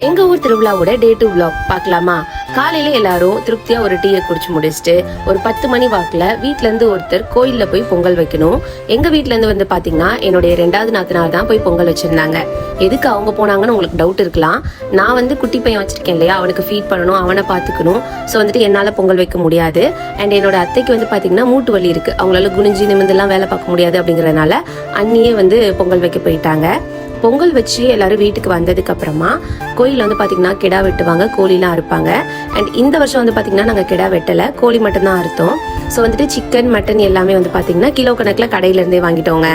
எங்க ஊர் திருவிழாவோட டே 2 vlog பார்க்கலாமா? காலையில எல்லாரும் திருப்தியா ஒரு டீயை குடிச்சு முடிச்சுட்டு ஒரு 10 மணி வாக்குல வீட்டுல இருந்து ஒருத்தர் கோயில்ல போய் பொங்கல் வைக்கணும். எங்க வீட்டுல இருந்து வந்து பாத்தீங்கன்னா என்னுடைய 2வது நாத்தனார் தான் போய் பொங்கல் வச்சிருந்தாங்க. எதுக்கு அவங்க போனாங்கன்னு உங்களுக்கு டவுட் இருக்கலாம். நான் வந்து குட்டி பையன் வச்சிருக்கேன் இல்லையா, அவனுக்கு ஃபீட் பண்ணணும், அவனை பாத்துக்கணும். ஸோ வந்துட்டு என்னால பொங்கல் வைக்க முடியாது. அண்ட் என்னோட அத்தைக்கு வந்து பாத்தீங்கன்னா மூட்டு வலி இருக்கு, அவங்களால குனிஞ்சு நிமிந்தெல்லாம் வேலை பார்க்க முடியாது. அப்படிங்கறதுனால அண்ணியே வந்து பொங்கல் வைக்க போயிட்டாங்க. பொங்கல் வச்சு எல்லாரும் வீட்டுக்கு வந்ததுக்கு அப்புறமா கோயில வந்து பாத்தீங்கன்னா கிடா வெட்டுவாங்க, கோழிலாம் அறுப்பாங்க. அண்ட் இந்த வருஷம் வந்து பாத்தீங்கன்னா நாங்க கிடா வெட்டல, கோழி மட்டும் தான் அறுத்தோம். ஸோ வந்துட்டு சிக்கன் மட்டன் எல்லாமே வந்து பாத்தீங்கன்னா கிலோ கணக்கில் கடையில இருந்தே வாங்கிட்டோங்க.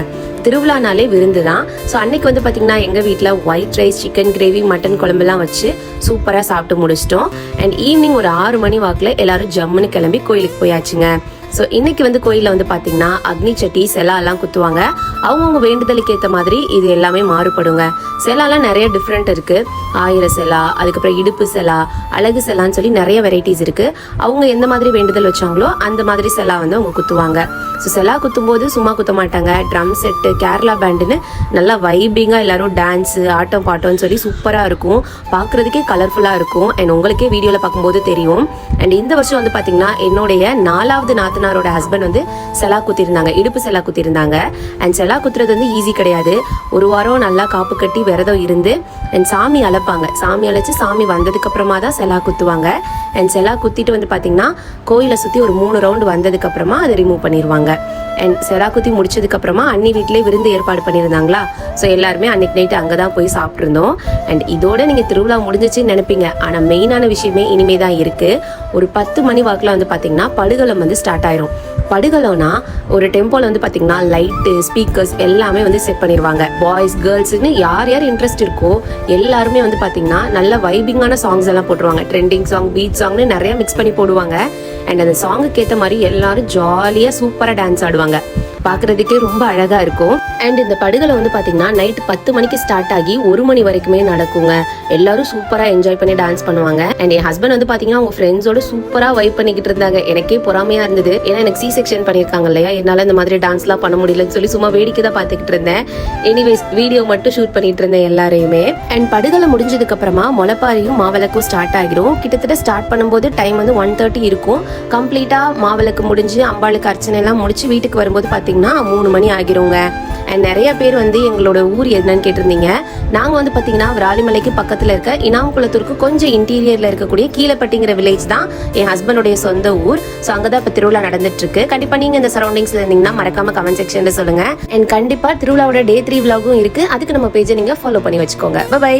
திருவிழானாலே விருந்து தான். ஸோ அன்னைக்கு வந்து பாத்தீங்கன்னா எங்க வீட்டில் white rice, chicken gravy, mutton குழம்புலாம் வச்சு சூப்பராக சாப்பிட்டு முடிச்சிட்டோம். அண்ட் ஈவினிங் ஒரு 6 மணி வாக்கில் எல்லாரும் ஜம்முன்னு கிளம்பி கோயிலுக்கு போயாச்சுங்க. ஸோ இன்னைக்கு வந்து கோயிலில் வந்து பார்த்தீங்கன்னா அக்னி சட்டி, செலாலாம் குத்துவாங்க. அவங்கவுங்க வேண்டுதலுக்கு ஏற்ற மாதிரி இது எல்லாமே மாறுபடுங்க. செலாலாம் நிறைய டிஃப்ரெண்ட் இருக்கு. 1000 செலா, அதுக்கப்புறம் இடுப்பு செலா, அழகு செலான்னு சொல்லி நிறைய வெரைட்டிஸ் இருக்கு. அவங்க எந்த மாதிரி வேண்டுதல் வச்சாங்களோ அந்த மாதிரி செலா வந்து அவங்க குத்துவாங்க. ஸோ செலா குத்தும் போது சும்மா குத்த மாட்டாங்க. ட்ரம் செட்டு, கேரளா பேண்டுன்னு நல்லா வைபிங்கா எல்லாரும் டான்ஸு, ஆட்டம் பாட்டம்னு சொல்லி சூப்பராக இருக்கும். பார்க்கறதுக்கே கலர்ஃபுல்லாக இருக்கும். அண்ட் உங்களுக்கே வீடியோவில் பார்க்கும்போது தெரியும். அண்ட் இந்த வருஷம் வந்து பார்த்தீங்கன்னா என்னுடைய 4வது நாத்தனாரோட ஹஸ்பண்ட் வந்து செலா குத்திருந்தாங்க, இடுப்பு செலா குத்திருந்தாங்க. அண்ட் செலா குத்துறது வந்து ஈஸி கிடையாது. ஒரு வாரம் நல்லா காப்பு கட்டி விரதம் இருந்து அண்ட் சாமி அழைப்பாங்க. சாமி அழைச்சு சாமி வந்ததுக்கு அப்புறமா தான் செலா குத்துவாங்க. அண்ட் செலா குத்திட்டு வந்து பார்த்தீங்கன்னா கோயிலை சுற்றி ஒரு 3 ரவுண்டு வந்ததுக்கு அப்புறமா அதை ரிமூவ் பண்ணிடுவாங்க. அண்ட் செலா குத்தி முடிச்சதுக்கு அப்புறமா அன்னி வீட்டிலே விருந்து ஏற்பாடு பண்ணியிருந்தாங்களா. ஸோ எல்லாருமே அன்னைக்கு நைட்டு அங்கே தான் போய் சாப்பிட்ருந்தோம். அண்ட் இதோட நீங்கள் திருவிழா முடிஞ்சிச்சுன்னு நினைப்பீங்க. ஆனால் மெயினான விஷயமே இனிமே தான் இருக்குது. ஒரு 10 மணி வாக்கில் வந்து பார்த்தீங்கன்னா படுகளம் வந்து ஸ்டார்ட் ஆயிரும். படுகளம்னா ஒரு டெம்போல வந்து பார்த்தீங்கன்னா லைட்டு, ஸ்பீக்கர்ஸ் எல்லாமே வந்து செட் பண்ணிடுவாங்க. பாய்ஸ், கேர்ள்ஸ்னு யார் யார் இன்ட்ரெஸ்ட் இருக்கோ எல்லாருமே வந்து பார்த்தீங்கன்னா நல்ல வைபிங்கான சாங்ஸ் எல்லாம் போட்டுருவாங்க. ட்ரெண்டிங் சாங், பீட் சாங்னு நிறைய மிக்ஸ் பண்ணி போடுவாங்க. அண்ட் அந்த சாங்குக்கு ஏற்ற மாதிரி எல்லாரும் ஜாலியாக சூப்பராக டான்ஸ் ஆடுவாங்க. பார்க்கறதுக்கே ரொம்ப அழகா இருக்கும். அண்ட் இந்த படுகளை வந்து பாத்தீங்கன்னா நைட் 10 மணிக்கு ஸ்டார்ட் ஆகி 1 மணி வரைக்குமே நடக்குங்க. எல்லாரும் சூப்பரா என்ஜாய் பண்ணி டான்ஸ் பண்ணுவாங்க. அண்ட் என் ஹஸ்பண்ட் வந்து பாத்தீங்கன்னா அவங்க ஃப்ரெண்ட்ஸோட சூப்பரா வைப் பண்ணிக்கிட்டு இருந்தாங்க. எனக்கே பொறாமையா இருந்தது. ஏன்னா எனக்கு C-செக்ஷன் பண்ணிருக்காங்க இல்லையா, என்னால இந்த மாதிரி டான்ஸ் எல்லாம் பண்ண முடியலன்னு சொல்லி சும்மா வேடிக்கை தான் பாத்துக்கிட்டு இருந்தேன். எனிவேஸ் வீடியோ மட்டும் ஷூட் பண்ணிட்டு இருந்தேன் எல்லாரையுமே. அண்ட் படுகளை முடிஞ்சதுக்கு அப்புறமா முளைப்பாரியும் மாவிளக்கும் ஸ்டார்ட் ஆகிடும். கிட்டத்தட்ட ஸ்டார்ட் பண்ணும்போது டைம் வந்து 1:30 இருக்கும். கம்ப்ளீட்டா மாவிளக்கு முடிஞ்சு அம்பாளுக்கு அர்ச்சனை எல்லாம் முடிச்சு வீட்டுக்கு வரும்போது பாத்தீங்கன்னா 3 மணி ஆகிருங்க. அண்ட் நிறைய பேர் வந்து எங்களோட ஊர் என்னன்னு கேட்டிருந்தீங்க. நாங்க வந்து பாத்தீங்கன்னா விராலிமலைக்கு பக்கத்துல இருக்க இனாம்குளத்தூருக்கு கொஞ்சம் இன்டீரியர்ல இருக்கக்கூடிய கீழப்பட்டிங்கிற வில்லேஜ் தான் என் ஹஸ்பண்டோடைய சொந்த ஊர். ஸோ அங்கதான் இப்ப திருவிழா நடந்துட்டு இருக்கு. கண்டிப்பா நீங்க இந்த சரௌண்டிங்ஸ்ல இருந்தீங்கன்னா மறக்காம கமெண்ட் செக்ஷன்ல சொல்லுங்க. அண்ட் கண்டிப்பா திருவிழாவோட டே 3 vlogகும் இருக்கு. அதுக்கு நம்ம பேஜை நீங்க ஃபாலோ பண்ணி வச்சுக்கோங்க. பை.